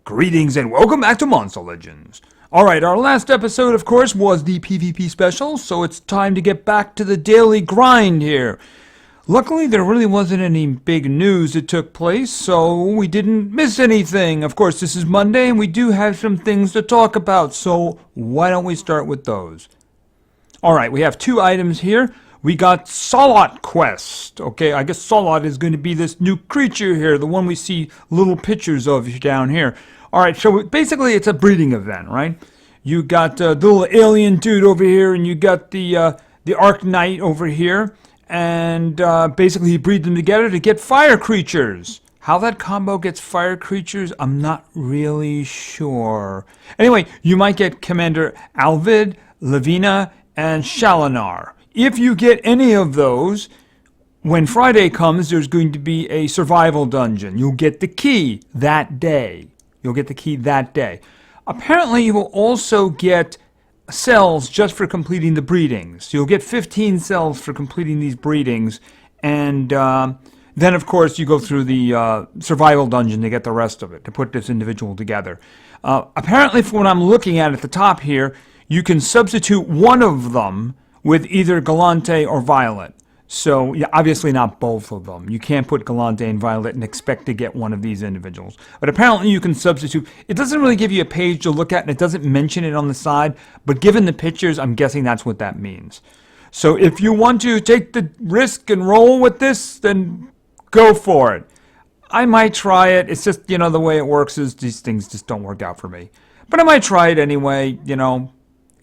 Greetings and welcome back to Monster Legends. Alright, our last episode, of course, was the PvP special, so it's time to get back to the daily grind here. Luckily, there really wasn't any big news that took place, so we didn't miss anything. Of course, this is Monday, and we do have some things to talk about, so why don't we start with those? Alright, we have two items here. We got Solot Quest. Okay, I guess Solot is going to be this new creature here, the one we see little pictures of down here. Alright, so basically it's a breeding event, right? You got the little alien dude over here, and you got the Arc Knight over here. And basically you breed them together to get fire creatures. How that combo gets fire creatures, I'm not really sure. Anyway, you might get Commander Alvid, Lavina, and Shalinar. If you get any of those, when Friday comes, there's going to be a survival dungeon. You'll get the key that day. Apparently, you will also get cells just for completing the breedings. So you'll get 15 cells for completing these breedings. And then, of course, you go through the survival dungeon to get the rest of it, to put this individual together. Apparently, from what I'm looking at the top here, you can substitute one of them with either Galante or Violet. So, yeah, obviously not both of them. You can't put Galante and Violet and expect to get one of these individuals. But apparently you can substitute. It doesn't really give you a page to look at, and it doesn't mention it on the side. But given the pictures, I'm guessing that's what that means. So if you want to take the risk and roll with this, then go for it. I might try it. It's just, the way it works is these things just don't work out for me. But I might try it anyway,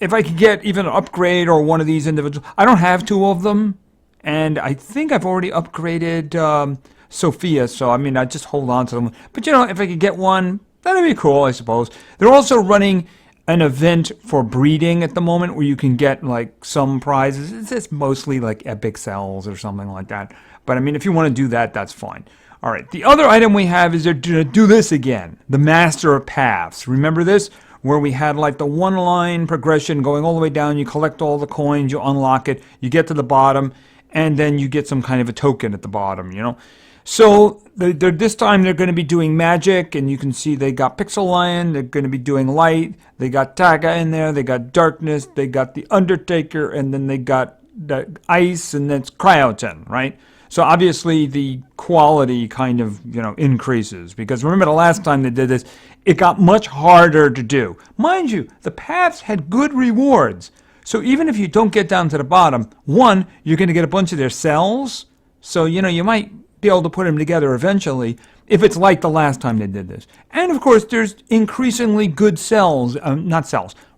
If I could get even an upgrade or one of these individuals. I don't have two of them. And I think I've already upgraded Sophia. So, I just hold on to them. But, if I could get one, that'd be cool, I suppose. They're also running an event for breeding at the moment where you can get, some prizes. It's just mostly, epic cells or something like that. But, if you want to do that, that's fine. All right. The other item we have is to do this again. The Master of Paths. Remember this? Where we had the one-line progression going all the way down. You collect all the coins, you unlock it, you get to the bottom, and then you get some kind of a token at the bottom, So this time they're going to be doing magic, and you can see they got Pixel Lion, they're going to be doing light, they got Taga in there, they got darkness, they got the Undertaker, and then they got the ice, and that's Cryoten, right? So obviously the quality kind of, increases. Because remember the last time they did this, it got much harder to do. Mind you, the paths had good rewards. So even if you don't get down to the bottom, one, you're going to get a bunch of their cells. So, you might be able to put them together eventually if it's like the last time they did this. And, of course, there's increasingly good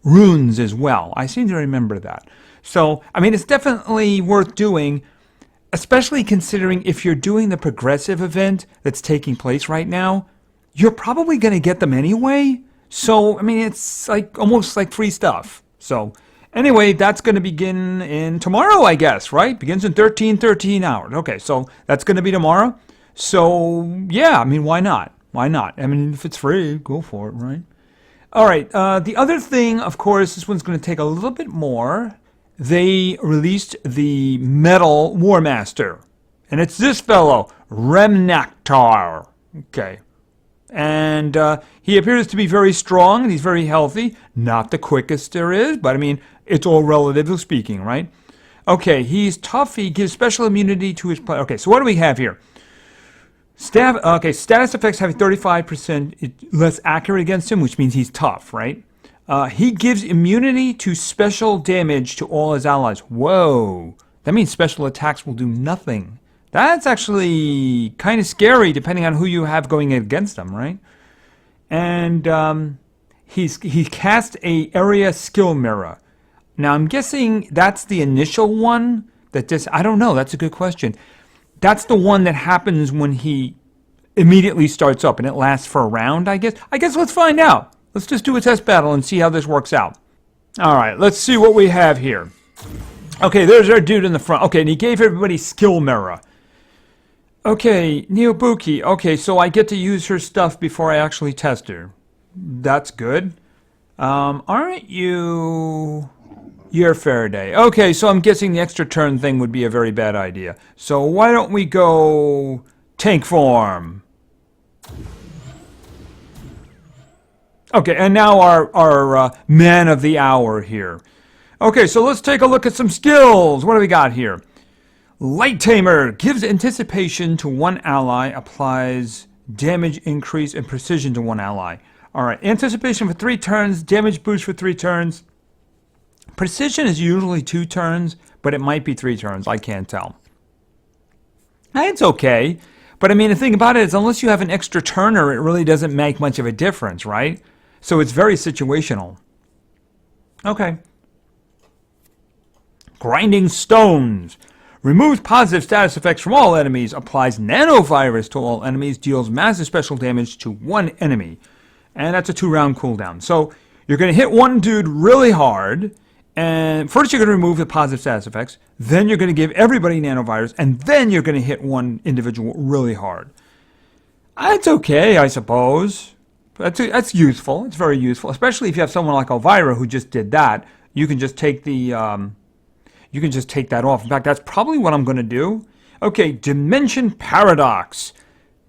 runes as well. I seem to remember that. So, it's definitely worth doing. Especially considering if you're doing the progressive event that's taking place right now, you're probably going to get them anyway. So, it's almost like free stuff. So, anyway, that's going to begin in tomorrow, I guess, right? Begins in 13 hours. Okay, so that's going to be tomorrow. So, yeah, why not? Why not? If it's free, go for it, right? All right, the other thing, of course, this one's going to take a little bit more. They released the Metal War Master. And it's this fellow, Remnaktar. Okay. And he appears to be very strong, and he's very healthy. Not the quickest there is, but it's all relatively speaking, right? Okay, he's tough. He gives special immunity to his player. Okay, so what do we have here? Status effects have 35% less accurate against him, which means he's tough, right? He gives immunity to special damage to all his allies. Whoa. That means special attacks will do nothing. That's actually kind of scary depending on who you have going against him, right? And he cast a area skill mirror. Now, I'm guessing that's the initial one I don't know. That's a good question. That's the one that happens when he immediately starts up, and it lasts for a round, I guess. I guess let's find out. Let's just do a test battle and see how this works out. All right, let's see what we have here. Okay, there's our dude in the front. Okay, and he gave everybody skill mirror. Okay, Neobuki. Okay, so I get to use her stuff before I actually test her. That's good. Aren't you... You're Faraday. Okay, so I'm guessing the extra turn thing would be a very bad idea. So why don't we go tank form? Okay, and now our man of the hour here. Okay, so let's take a look at some skills. What do we got here? Light Tamer gives anticipation to one ally, applies damage increase and precision to one ally. All right, anticipation for 3 turns, damage boost for 3 turns. Precision is usually 2 turns, but it might be 3 turns. I can't tell. It's okay, but I mean, the thing about it is unless you have an extra turner, it really doesn't make much of a difference, right? So it's very situational. Okay. Grinding Stones. Removes positive status effects from all enemies, applies nanovirus to all enemies, deals massive special damage to one enemy. And that's a 2-round cooldown. So you're going to hit one dude really hard, and first you're going to remove the positive status effects, then you're going to give everybody nanovirus, and then you're going to hit one individual really hard. It's okay, I suppose. That's useful. It's very useful, especially if you have someone like Elvira who just did that. You can just take the... You can just take that off. In fact, that's probably what I'm going to do. Okay, Dimension Paradox.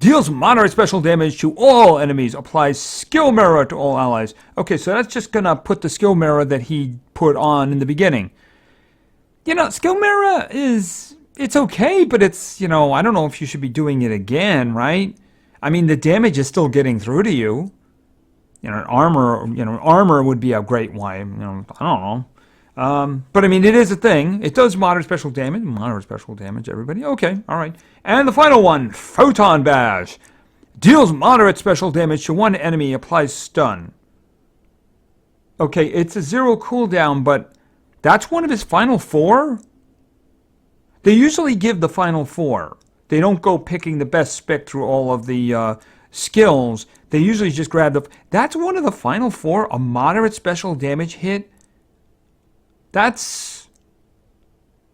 Deals moderate special damage to all enemies. Applies Skill Mirror to all allies. Okay, so that's just going to put the Skill Mirror that he put on in the beginning. You know, Skill Mirror is... It's okay, but it's, you know, I don't know if you should be doing it again, right? I mean, the damage is still getting through to you. You know, armor would be a great way. You know, I don't know. But I mean, it is a thing. It does moderate special damage. Moderate special damage, everybody. Okay, all right. And the final one, Photon Bash. Deals moderate special damage to one enemy, applies stun. Okay, it's a 0 cooldown, but that's one of his final 4? They usually give the final 4. They don't go picking the best spec through all of the skills. They usually just grab the... That's one of the final 4, a moderate special damage hit. That's...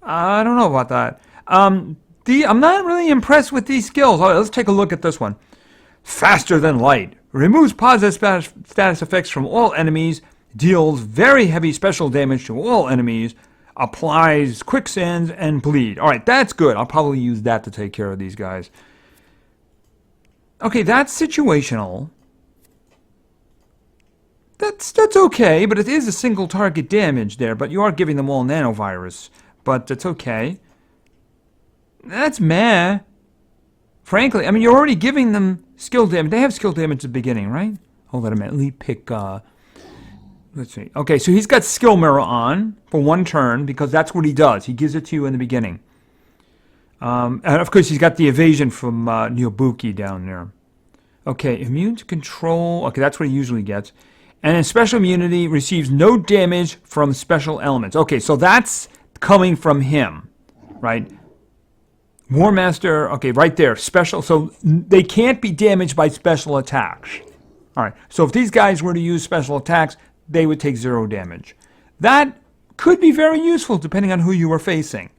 I don't know about that. I'm not really impressed with these skills. All right, let's take a look at this one. Faster Than Light. Removes positive status effects from all enemies. Deals very heavy special damage to all enemies. Applies quicksands and bleed. All right, that's good. I'll probably use that to take care of these guys. Okay, that's situational. That's okay, but it is a single target damage there, but you are giving them all nanovirus. But it's okay. That's meh. Frankly, I mean, you're already giving them skill damage. They have skill damage at the beginning, right? Hold on a minute. Let me pick, let's see. Okay, so he's got Skill Mirror on for 1 turn, because that's what he does. He gives it to you in the beginning. And of course, he's got the evasion from Nyobuki down there. Okay, immune to control. Okay, that's what he usually gets. And in special immunity, receives no damage from special elements. Okay, so that's coming from him, right? War Master, okay, right there, special. So they can't be damaged by special attacks. All right, so if these guys were to use special attacks, they would take 0 damage. That could be very useful depending on who you were facing.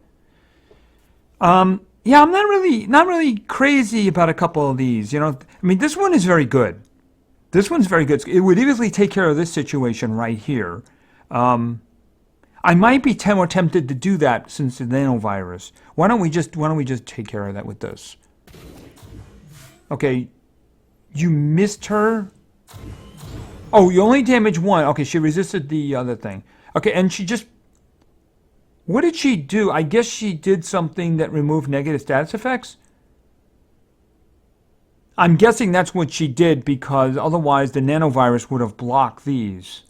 Yeah, I'm not really crazy about a couple of these. You know, I mean, this one is very good. This one's very good. It would easily take care of this situation right here. I might be more tempted to do that since the nanovirus. Why don't we just take care of that with this? Okay, you missed her. Oh, you only damaged 1. Okay, she resisted the other thing. Okay, and she just... What did she do? I guess she did something that removed negative status effects? I'm guessing that's what she did, because otherwise the nanovirus would have blocked these.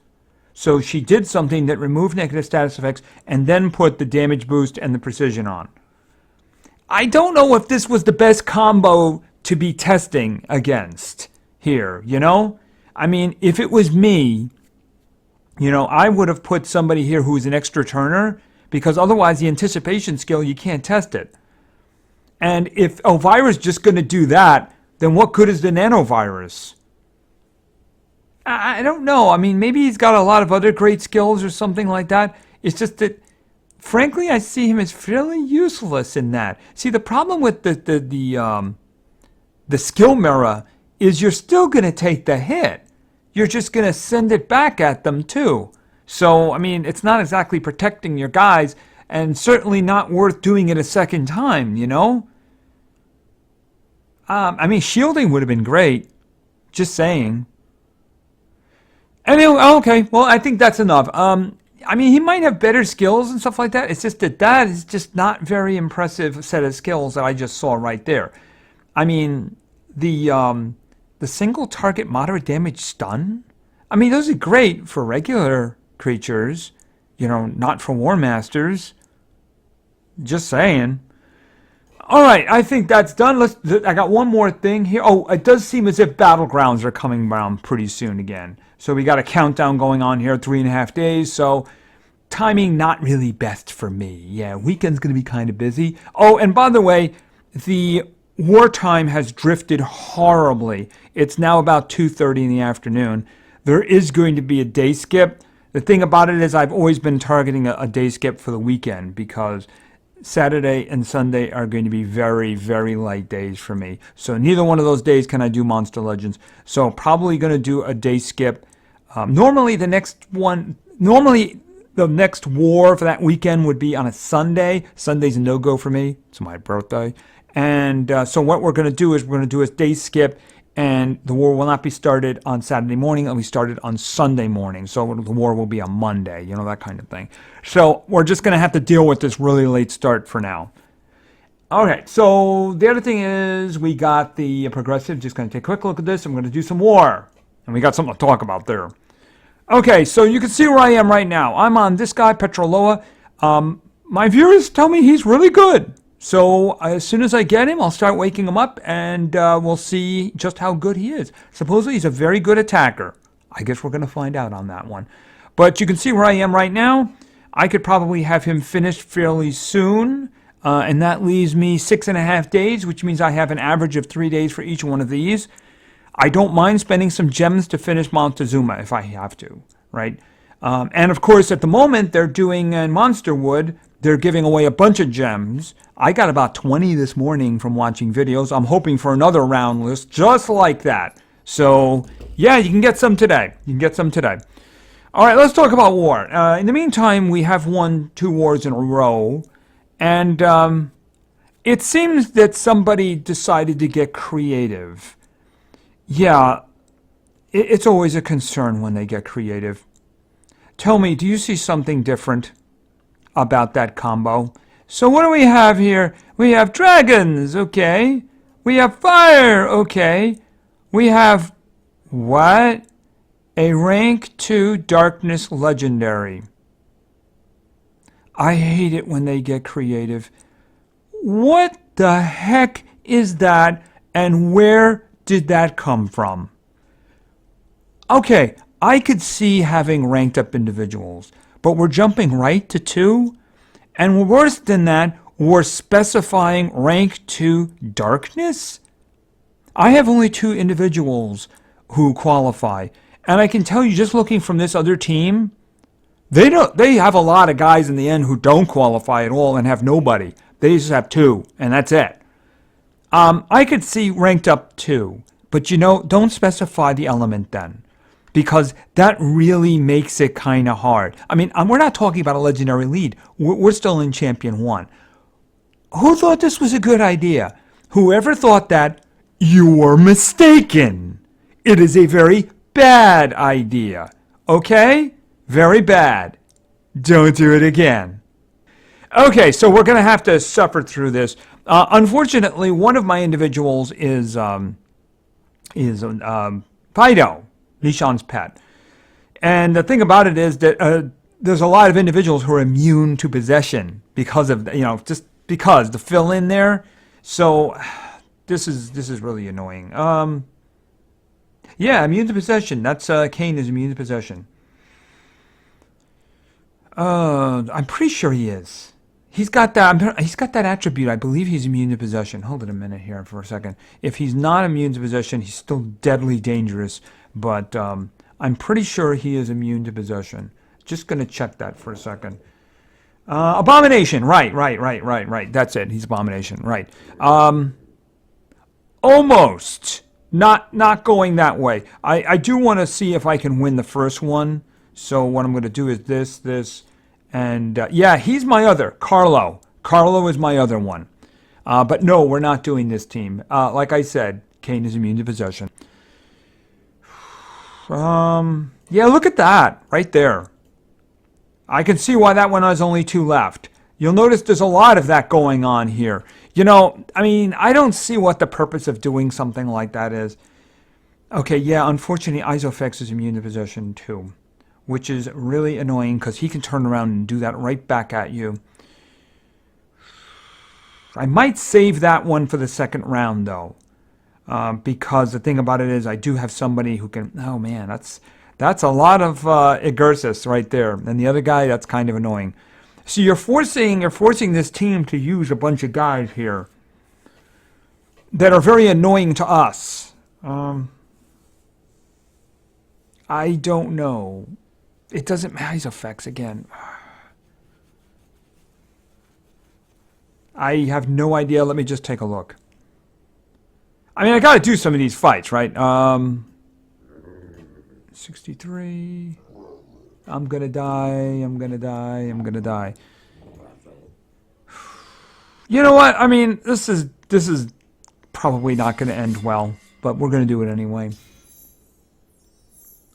So she did something that removed negative status effects and then put the damage boost and the precision on. I don't know if this was the best combo to be testing against here, you know? I mean, if it was me, you know, I would have put somebody here who's an extra turner, because otherwise the anticipation skill, you can't test it. And if Elvira's just going to do that, then what good is the nanovirus? I don't know. I mean, maybe he's got a lot of other great skills or something like that. It's just that, frankly, I see him as fairly useless in that. See, the problem with the skill mirror is you're still going to take the hit. You're just going to send it back at them, too. So, I mean, it's not exactly protecting your guys, and certainly not worth doing it a second time, you know? I mean, shielding would have been great. Just saying. Anyway, okay. Well, I think that's enough. I mean, he might have better skills and stuff like that. It's just that that is just not very impressive set of skills that I just saw right there. I mean, the single target moderate damage stun. I mean, those are great for regular creatures. You know, not for War Masters. Just saying. All right, I think that's done. I got one more thing here. Oh, it does seem as if battlegrounds are coming around pretty soon again. So we got a countdown going on here, 3.5 days. So timing not really best for me. Yeah, weekend's going to be kind of busy. Oh, and by the way, the wartime has drifted horribly. It's now about 2:30 in the afternoon. There is going to be a day skip. The thing about it is I've always been targeting a day skip for the weekend because Saturday and Sunday are going to be very, very light days for me. So neither one of those days can I do Monster Legends. So probably going to do a day skip. Normally the next war for that weekend would be on a Sunday. Sunday's a no-go for me. It's my birthday. And so what we're going to do is we're going to do a day skip, and the war will not be started on Saturday morning. It'll be started on Sunday morning. So the war will be on Monday, you know, that kind of thing. So we're just going to have to deal with this really late start for now. Okay, so the other thing is we got the progressive. Just going to take a quick look at this. I'm going to do some war. And we got something to talk about there. Okay, so you can see where I am right now. I'm on this guy, Petroloa. My viewers tell me he's really good. So as soon as I get him, I'll start waking him up, and we'll see just how good he is. Supposedly he's a very good attacker. I guess we're going to find out on that one. But you can see where I am right now. I could probably have him finished fairly soon, and that leaves me 6.5 days, which means I have an average of 3 days for each one of these. I don't mind spending some gems to finish Montezuma if I have to, right? And of course, at the moment, they're doing in Monsterwood, they're giving away a bunch of gems. I got about 20 this morning from watching videos. I'm hoping for another round list just like that. So, yeah, you can get some today. You can get some today. All right, let's talk about war. In the meantime, we have won 2 wars in a row. And it seems that somebody decided to get creative. Yeah, it's always a concern when they get creative. Tell me, do you see something different about that combo? So what do we have here? We have dragons, okay. We have fire, okay. We have what? A rank 2 darkness legendary. I hate it when they get creative. What the heck is that, and where did that come from? Okay, I could see having ranked up individuals, but we're jumping right to 2? And worse than that, we're specifying rank 2 darkness? I have only 2 individuals who qualify. And I can tell you, just looking from this other team, they have a lot of guys in the end who don't qualify at all and have nobody. They just have 2, and that's it. I could see ranked up 2, but you know, don't specify the element then, because that really makes it kind of hard. I mean, we're not talking about a legendary lead. We're still in Champion 1. Who thought this was a good idea? Whoever thought that, you were mistaken. It is a very bad idea. Okay? Very bad. Don't do it again. Okay, so we're going to have to suffer through this. Unfortunately, one of my individuals is Fido, Nishan's pet. And the thing about it is that there's a lot of individuals who are immune to possession because of, you know, just because to fill in there. So this is really annoying. Yeah, immune to possession. That's Kane is immune to possession. I'm pretty sure he is. He's got that. He's got that attribute. I believe he's immune to possession. Hold it a minute here for a second. If he's not immune to possession, he's still deadly dangerous. But I'm pretty sure he is immune to possession. Just gonna check that for a second. Abomination. Right. That's it. He's abomination. Right. Almost. Not going that way. I do want to see if I can win the first one. So what I'm going to do is this. And yeah, he's my other, Carlo. Carlo is my other one. But no, we're not doing this team. Like I said, Kane is immune to possession. Yeah, look at that right there. I can see why that one has only 2 left. You'll notice there's a lot of that going on here. You know, I mean, I don't see what the purpose of doing something like that is. Okay, yeah, unfortunately, Isofix is immune to possession too, which is really annoying because he can turn around and do that right back at you. I might save that one for the second round, though, because the thing about it is I do have somebody who can... Oh, man, that's a lot of Igursus right there. And the other guy, that's kind of annoying. So you're forcing this team to use a bunch of guys here that are very annoying to us. I don't know. It doesn't matter. His effects again. I have no idea. Let me just take a look. I mean, I got to do some of these fights, right? 63. I'm gonna die. I'm gonna die. I'm gonna die. You know what? I mean, this is probably not going to end well, but we're going to do it anyway.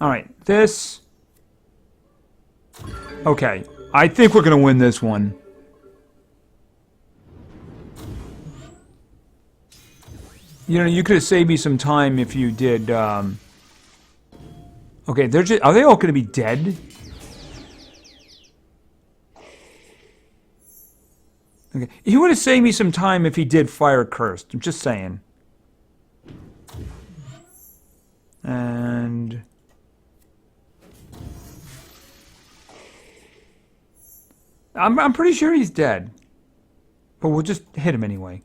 All right, this. Okay, I think we're going to win this one. You know, you could have saved me some time if you did. Okay, are they all going to be dead? Okay, he would have saved me some time if he did Fire Cursed. I'm just saying. And I'm pretty sure he's dead, but we'll just hit him anyway.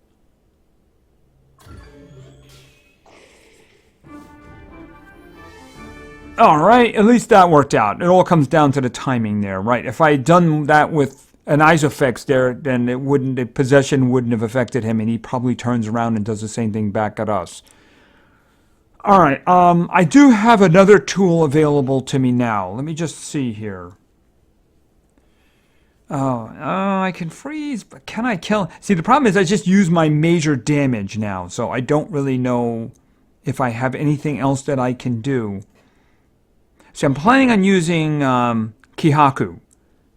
All right, at least that worked out. It all comes down to the timing there, right? If I had done that with an Isofix there, then the possession wouldn't have affected him, and he probably turns around and does the same thing back at us. All right, I do have another tool available to me now. Let me just see here. Oh, I can freeze, but can I kill? See, the problem is I just use my major damage now, so I don't really know if I have anything else that I can do. See, I'm planning on using Kihaku.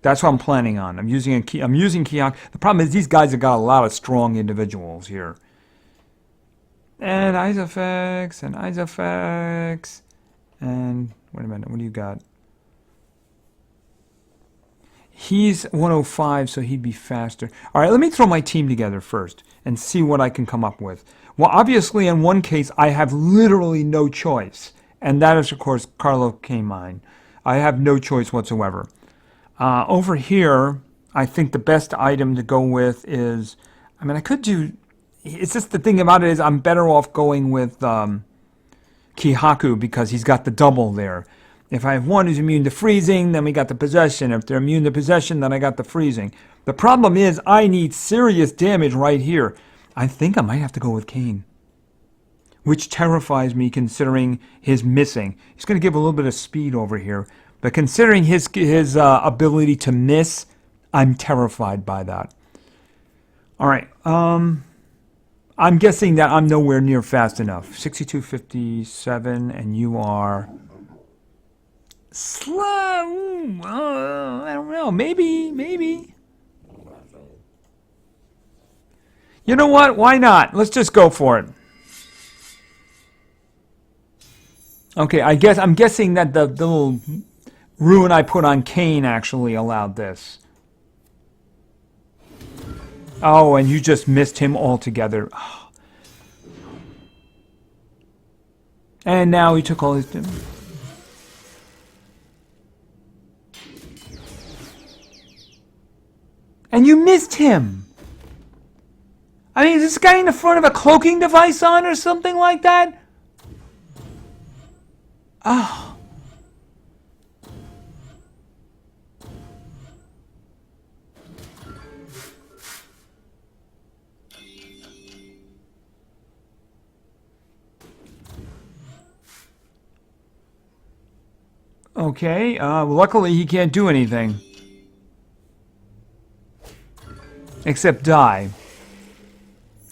That's what I'm planning on. I'm using Kihaku. The problem is these guys have got a lot of strong individuals here. And Isofix, and Isofix, and wait a minute, what do you got? He's 105, so he'd be faster. All right, let me throw my team together first and see what I can come up with. Well, obviously, in one case, I have literally no choice. And that is, of course, Carlo K-Mine. I have no choice whatsoever. Over here, I think the best item to go with is... I mean, I could do... It's just the thing about it is I'm better off going with Kihaku because he's got the double there. If I have one who's immune to freezing, then we got the possession. If they're immune to possession, then I got the freezing. The problem is I need serious damage right here. I think I might have to go with Kane, which terrifies me considering his missing. He's going to give a little bit of speed over here, but considering his ability to miss, I'm terrified by that. All right, I'm guessing that I'm nowhere near fast enough. 62.57, and you are slow. I don't know. Maybe. You know what? Why not? Let's just go for it. Okay, I'm guessing that the little ruin I put on Kane actually allowed this. Oh, and you just missed him altogether. Oh. And now he took all his... And you missed him! I mean, is this guy in the front of a cloaking device on or something like that? Oh. Okay, luckily he can't do anything. Except die.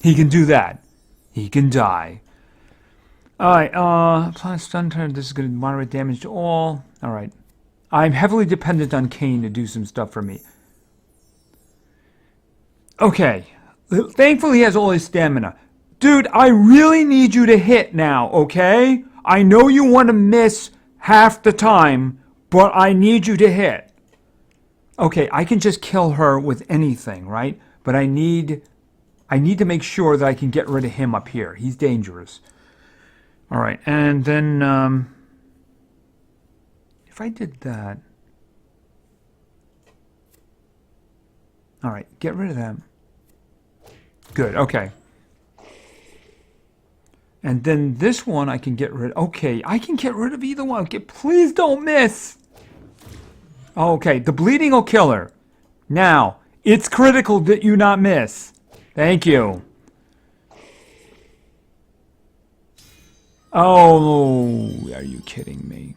He can do that. He can die. Alright, apply stun turn. This is going to moderate damage to all. All right. I'm heavily dependent on Kane to do some stuff for me. Okay. Thankfully, he has all his stamina. Dude, I really need you to hit now, okay? I know you want to miss half the time, but I need you to hit. Okay, I can just kill her with anything, right? But I need to make sure that I can get rid of him up here. He's dangerous. All right, and then if I did that. All right, get rid of them. Good, okay. And then this one I can get rid of. Okay, I can get rid of either one. Okay, please don't miss. Okay, the bleeding will kill her. Now, it's critical that you not miss. Thank you. Oh, are you kidding me?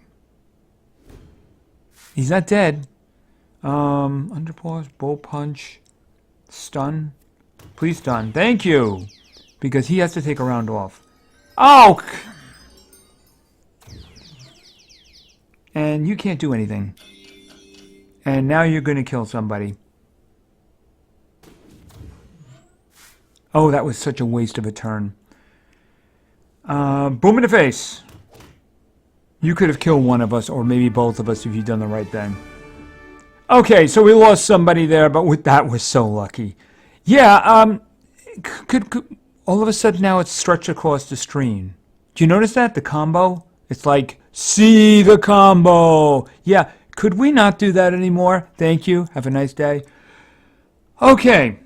He's not dead. Underpaws, bow punch, stun. Please stun. Thank you. Because he has to take a round off. Oh! And you can't do anything. And now you're going to kill somebody. Oh, that was such a waste of a turn. Boom in the face. You could have killed one of us, or maybe both of us, if you'd done the right thing. Okay, so we lost somebody there, but that was so lucky. Yeah, could all of a sudden now it's stretched across the screen. Do you notice that? The combo? It's like, see the combo. Yeah, could we not do that anymore? Thank you. Have a nice day. Okay,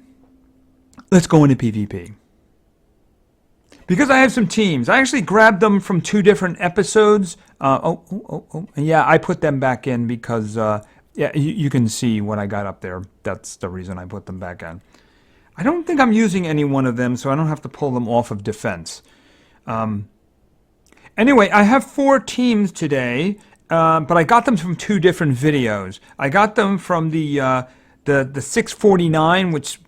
let's go into PvP. Because I have some teams. I actually grabbed them from 2 different episodes. Yeah, I put them back in because, yeah, you can see what I got up there. That's the reason I put them back in. I don't think I'm using any one of them, so I don't have to pull them off of defense. Anyway, I have 4 teams today, but I got them from 2 different videos. I got them from the 649, which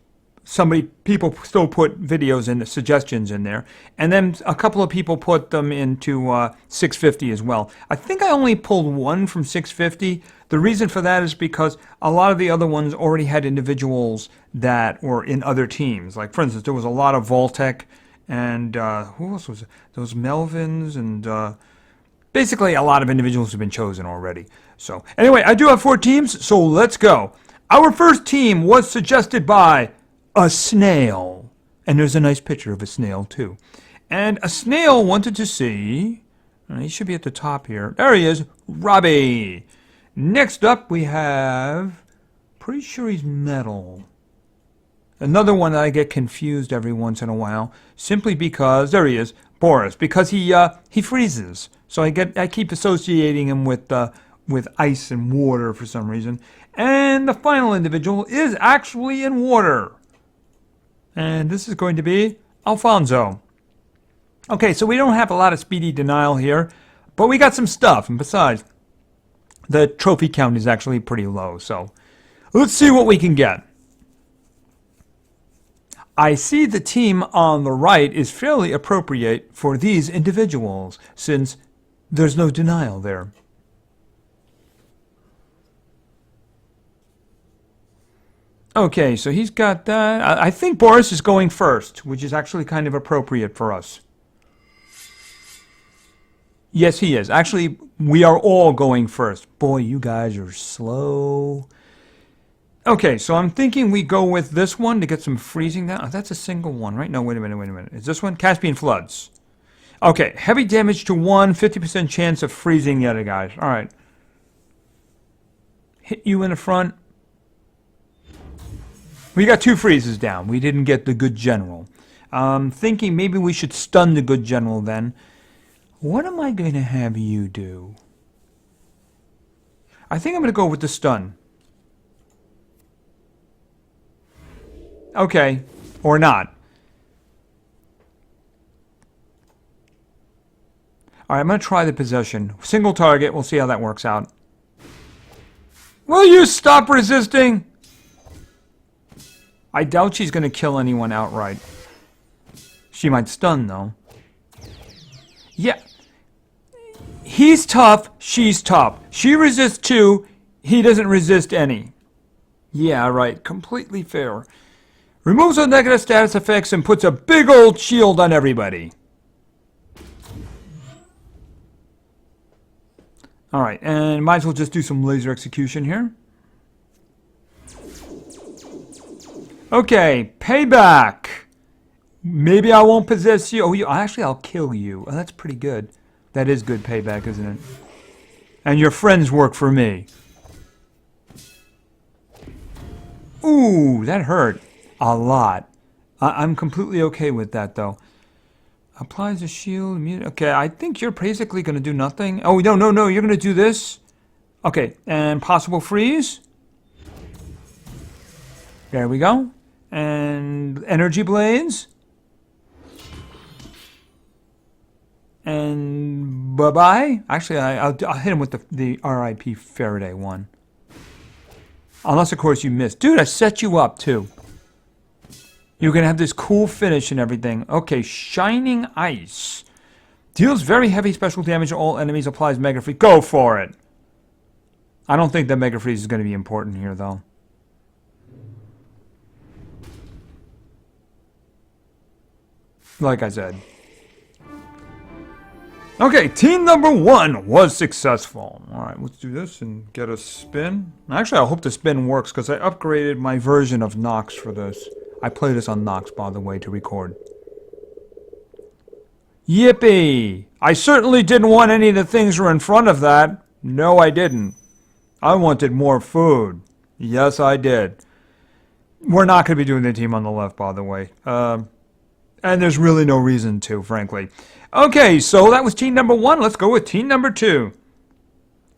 people still put videos and suggestions in there, and then a couple of people put them into 650 as well. I think I only pulled one from 650. The reason for that is because a lot of the other ones already had individuals that were in other teams. Like, for instance, there was a lot of Voltec, and who else was it? There was Melvins, and basically a lot of individuals have been chosen already. So anyway, I do have 4 teams, so let's go. Our first team was suggested by a snail. And there's a nice picture of a snail, too. And a snail wanted to see, he should be at the top here. There he is, Robbie. Next up we have, pretty sure he's metal. Another one that I get confused every once in a while, simply because, there he is, Boris, because he freezes. So I keep associating him with ice and water for some reason. And the final individual is actually in water. And this is going to be Alfonso. Okay, so we don't have a lot of speedy denial here, but we got some stuff. And besides, the trophy count is actually pretty low. So let's see what we can get. I see the team on the right is fairly appropriate for these individuals, since there's no denial there. Okay, so he's got that. I think Boris is going first, which is actually kind of appropriate for us. Yes, he is. Actually, we are all going first. Boy, you guys are slow. Okay, so I'm thinking we go with this one to get some freezing down. Oh, that's a single one, right? No, wait a minute. Is this one? Caspian Floods. Okay, heavy damage to 1, 50% chance of freezing the other guys. All right. Hit you in the front. We got 2 freezes down. We didn't get the good general. Thinking maybe we should stun the good general then. What am I going to have you do? I think I'm going to go with the stun. Okay, or not. All right, I'm going to try the possession. Single target. We'll see how that works out. Will you stop resisting? I doubt she's going to kill anyone outright. She might stun, though. Yeah. He's tough, she's tough. She resists 2, he doesn't resist any. Yeah, right. Completely fair. Removes the negative status effects and puts a big old shield on everybody. Alright, and might as well just do some laser execution here. Okay, payback. Maybe I won't possess you. Oh, actually, I'll kill you. Oh, that's pretty good. That is good payback, isn't it? And your friends work for me. Ooh, that hurt a lot. I'm completely okay with that, though. Applies a shield. Okay, I think you're basically going to do nothing. Oh, no. You're going to do this. Okay, and possible freeze. There we go. And energy blades. And bye-bye. Actually, I'll hit him with the RIP Faraday one. Unless, of course, you missed. Dude, I set you up, too. You're going to have this cool finish and everything. Okay, Shining Ice. Deals very heavy special damage to all enemies. Applies Mega Freeze. Go for it. I don't think that Mega Freeze is going to be important here, though. Like I said. Okay, team number 1 was successful. Alright, let's do this and get a spin. Actually, I hope the spin works because I upgraded my version of Nox for this. I play this on Nox, by the way, to record. Yippee! I certainly didn't want any of the things that were in front of that. No, I didn't. I wanted more food. Yes, I did. We're not going to be doing the team on the left, by the way. And there's really no reason to, frankly. Okay, so that was team number 1. Let's go with team number 2.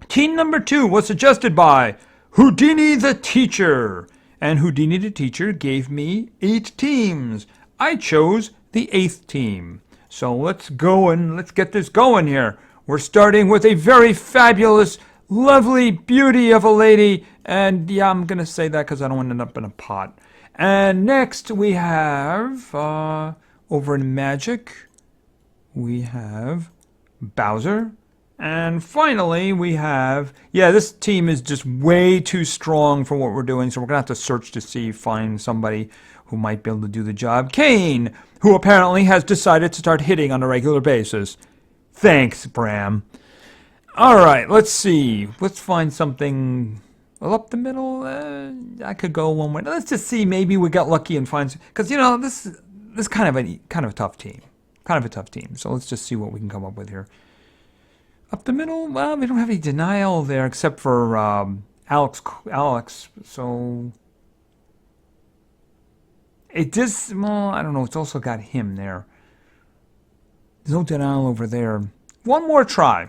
Team number 2 was suggested by Houdini the Teacher. And Houdini the Teacher gave me 8 teams. I chose the 8th team. So let's go and let's get this going here. We're starting with a very fabulous, lovely beauty of a lady. And yeah, I'm going to say that because I don't want to end up in a pot. And next we have, over in Magic, we have Bowser. And finally, we have... Yeah, this team is just way too strong for what we're doing, so we're going to have to search to see, find somebody who might be able to do the job. Kane, who apparently has decided to start hitting on a regular basis. Thanks, Bram. Alright, let's see. Let's find something... Well, up the middle, I could go one way. Let's just see, maybe we got lucky and find... Because, you know, this is kind of a tough team. Kind of a tough team, so let's just see what we can come up with here. Up the middle, well, we don't have any denial there except for Alex, so it does, well, I don't know, it's also got him there. There's no denial over there. One more try.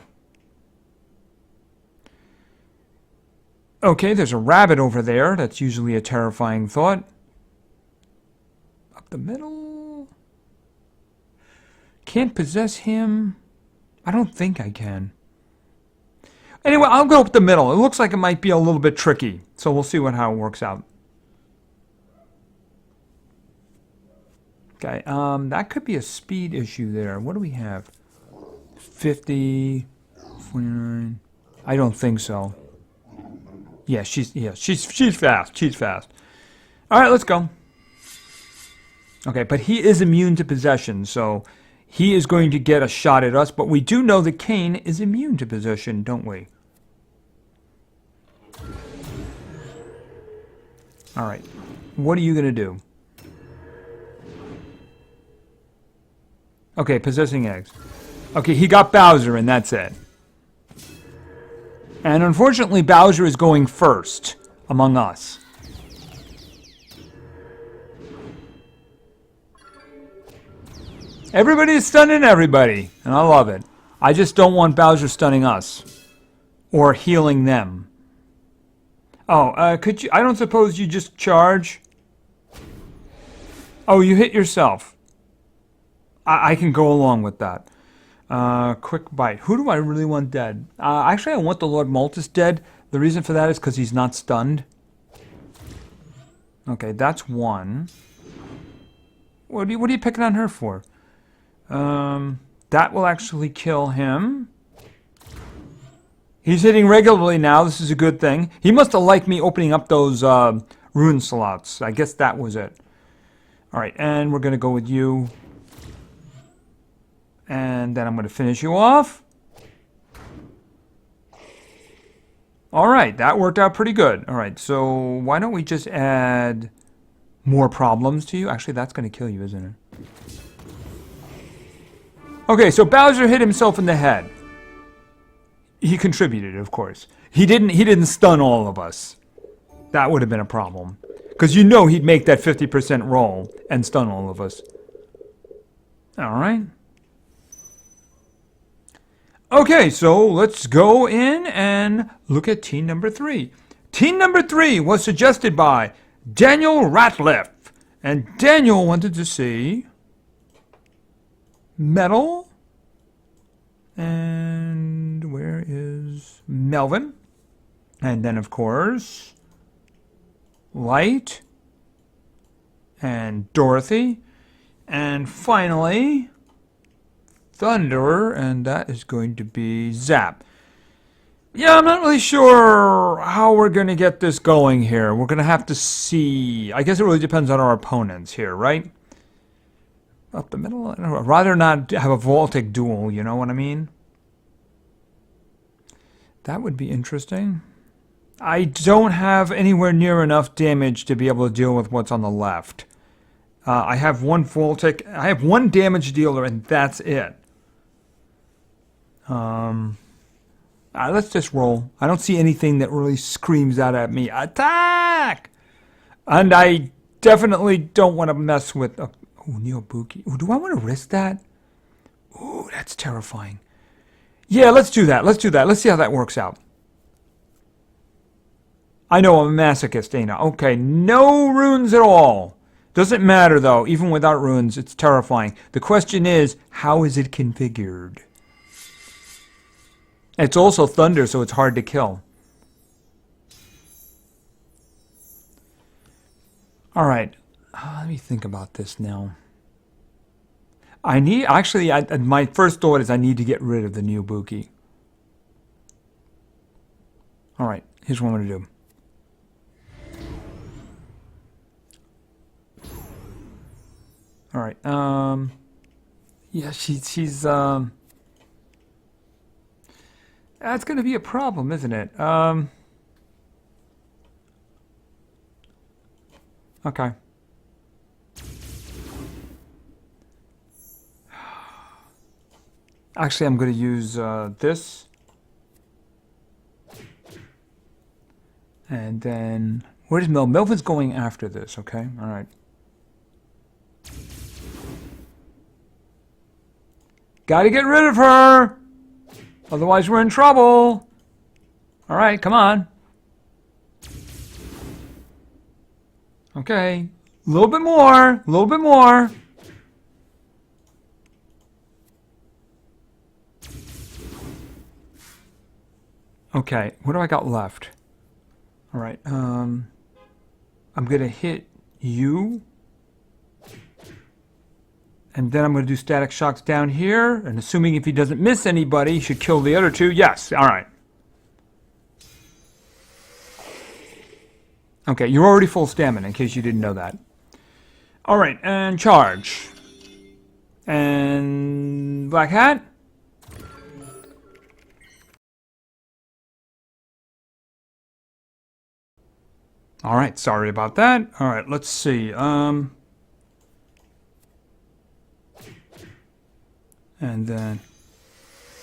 Okay, there's a rabbit over there. That's usually a terrifying thought. Up the middle. Can't possess him. I don't think I can. Anyway, I'll go up the middle. It looks like it might be a little bit tricky. So we'll see how it works out. Okay, that could be a speed issue there. What do we have? 50, 49. I don't think so. Yeah, she's fast. She's fast. All right, let's go. Okay, but he is immune to possession, so he is going to get a shot at us, but we do know that Kane is immune to possession, don't we? All right. What are you going to do? Okay, possessing eggs. Okay, he got Bowser, and that's it. And unfortunately, Bowser is going first among us. Everybody is stunning everybody, and I love it. I just don't want Bowser stunning us. Or healing them. Oh, could you... I don't suppose you just charge? Oh, you hit yourself. I can go along with that. Quick bite. Who do I really want dead? Actually, I want the Lord Maltus dead. The reason for that is because he's not stunned. Okay, that's one. What are you picking on her for? That will actually kill him. He's hitting regularly now. This is a good thing. He must have liked me opening up those rune slots. I guess that was it. All right, and we're going to go with you. And then I'm going to finish you off. All right, that worked out pretty good. All right, so why don't we just add more problems to you? Actually, that's going to kill you, isn't it? Okay, so Bowser hit himself in the head. He contributed, of course. He didn't stun all of us. That would have been a problem. Because you know he'd make that 50% roll and stun all of us. All right. Okay, so let's go in and look at team number 3. Team number 3 was suggested by Daniel Ratliff. And Daniel wanted to see metal. And where is Melvin? And then, of course, Light. And Dorothy. And finally, Thunder. And that is going to be Zap. Yeah, I'm not really sure how we're going to get this going here. We're going to have to see. I guess it really depends on our opponents here, right? Up the middle? I'd rather not have a Voltic duel, you know what I mean? That would be interesting. I don't have anywhere near enough damage to be able to deal with what's on the left. I have one Voltic. I have one damage dealer, and that's it. Let's just roll. I don't see anything that really screams out at me, attack! And I definitely don't want to mess with... Oh, Neobuki. Ooh, do I want to risk that? Ooh, that's terrifying. Yeah, let's do that. Let's do that. Let's see how that works out. I know I'm a masochist, ain't I? Okay, no runes at all. Doesn't matter, though. Even without runes, it's terrifying. The question is, how is it configured? It's also thunder, so it's hard to kill. All right. Let me think about this now. My first thought is I need to get rid of the Neobuki. All right, here's what I'm going to do. All right, yeah, she's that's going to be a problem, isn't it? Okay. Actually, I'm going to use this. And then, where's Mel? Melvin's going after this, okay? All right. Got to get rid of her! Otherwise, we're in trouble! All right, come on. Okay. A little bit more. A little bit more. Okay, what do I got left? All right, I'm going to hit you. And then I'm going to do static shocks down here. And assuming if he doesn't miss anybody, he should kill the other two. Yes, all right. Okay, you're already full stamina, in case you didn't know that. All right, and charge. And Black Hat. All right, sorry about that. All right, let's see. And then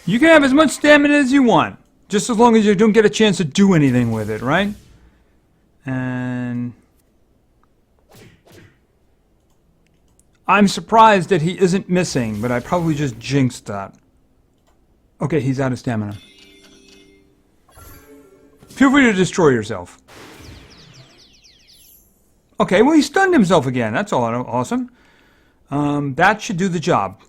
you can have as much stamina as you want, just as long as you don't get a chance to do anything with it, right? And I'm surprised that he isn't missing, but I probably just jinxed that. Okay, he's out of stamina. Feel free to destroy yourself. Okay, well, he stunned himself again. That's all awesome. That should do the job.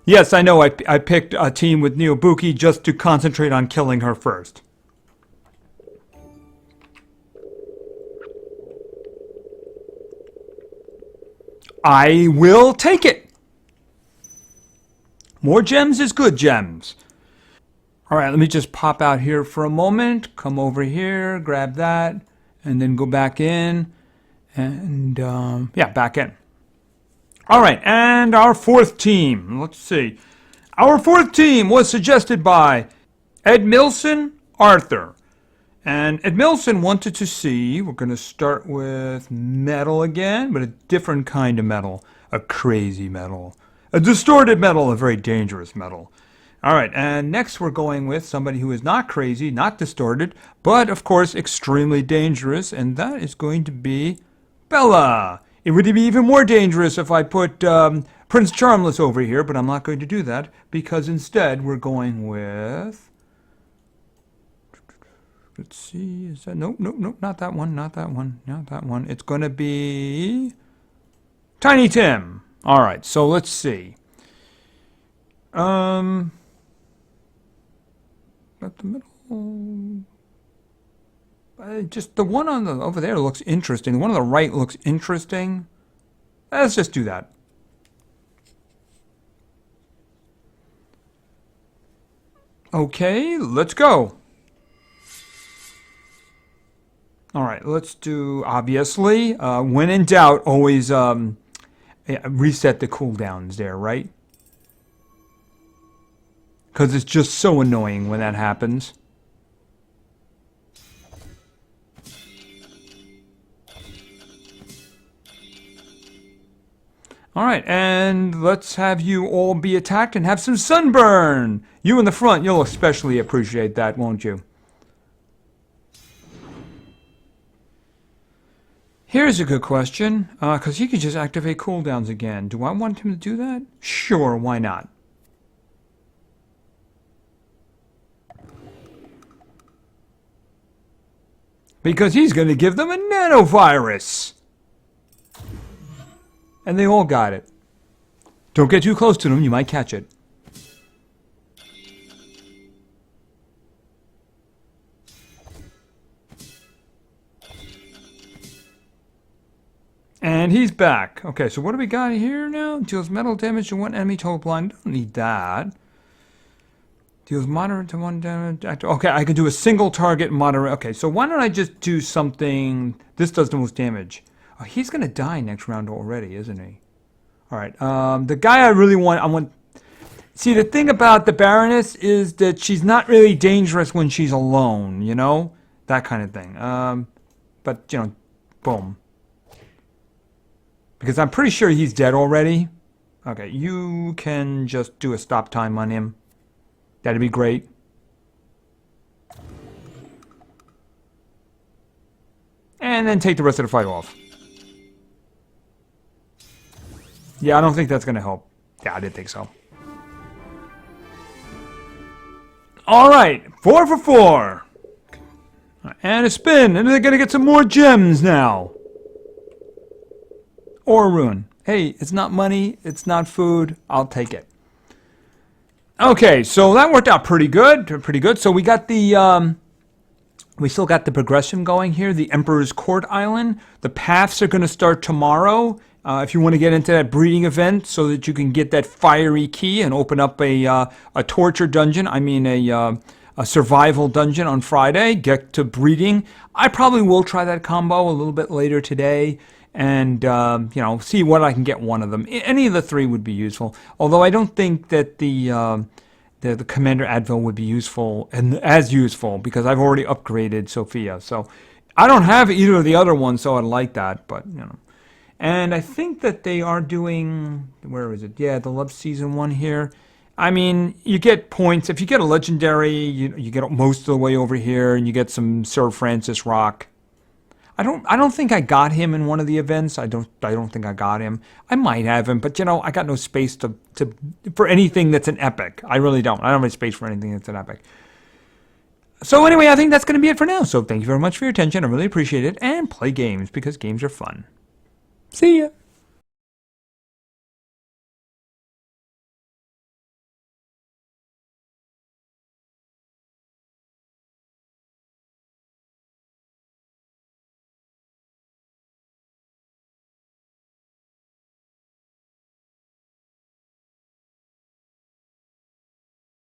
Yes, I know I picked a team with Neobuki just to concentrate on killing her first. I will take it. More gems is good gems. All right, let me just pop out here for a moment. Come over here, grab that, and then go back in. And, yeah, back in. All right, and our fourth team. Let's see. Our fourth team was suggested by Ed Milson, Arthur. And Ed Milson wanted to see, we're going to start with metal again, but a different kind of metal. A crazy metal. A distorted metal, a very dangerous metal. All right, and next we're going with somebody who is not crazy, not distorted, but of course extremely dangerous, and that is going to be Bella. It would be even more dangerous if I put Prince Charmless over here, but I'm not going to do that because instead we're going with... Let's see, is that... Nope, not that one, not that one. It's going to be... Tiny Tim. All right, so let's see. At the middle... just the one on the over there looks interesting. The one on the right looks interesting. Let's just do that. Okay, let's go. All right, let's do, obviously, when in doubt, always reset the cooldowns there, right? Because it's just so annoying when that happens. All right, and let's have you all be attacked and have some sunburn. You in the front, you'll especially appreciate that, won't you? Here's a good question, because he could just activate cooldowns again. Do I want him to do that? Sure, why not? Because he's going to give them a nanovirus. And they all got it. Don't get too close to them, you might catch it. And he's back. Okay, so what do we got here now? Deals metal damage to one enemy total blind. Don't need that. Deals moderate to one damage. Okay, I can do a single target moderate. Okay, so why don't I just do something... This does the most damage. Oh, he's going to die next round already, isn't he? All right, the guy I really want... See, the thing about the Baroness is that she's not really dangerous when she's alone, you know? That kind of thing. But, you know, boom. Because I'm pretty sure he's dead already. Okay, you can just do a stop time on him. That'd be great. And then take the rest of the fight off. Yeah, I don't think that's going to help. Yeah, I didn't think so. All right, 4 for 4. And a spin, and they're going to get some more gems now. Or a rune. Hey, it's not money, it's not food, I'll take it. Okay, so that worked out pretty good. So we got the, we still got the progression going here, the Emperor's Court Island. The paths are going to start tomorrow. If you want to get into that breeding event so that you can get that fiery key and open up a torture dungeon, I mean a survival dungeon on Friday, get to breeding. I probably will try that combo a little bit later today and, you know, see what I can get one of them. Any of the three would be useful, although I don't think that the Commander Advil would be useful and as useful because I've already upgraded Sophia. So I don't have either of the other ones, so I'd like that, but, you know. And I think that they are doing, where is it? Yeah, the Love Season 1 here. I mean, you get points. If you get a legendary, you get most of the way over here, and you get some Sir Francis Rock. I don't think I got him in one of the events. I don't think I got him. I might have him, but you know, I got no space for anything that's an epic. I really don't. I don't have any space for anything that's an epic. So anyway, I think that's going to be it for now. So thank you very much for your attention. I really appreciate it. And play games because games are fun. See ya.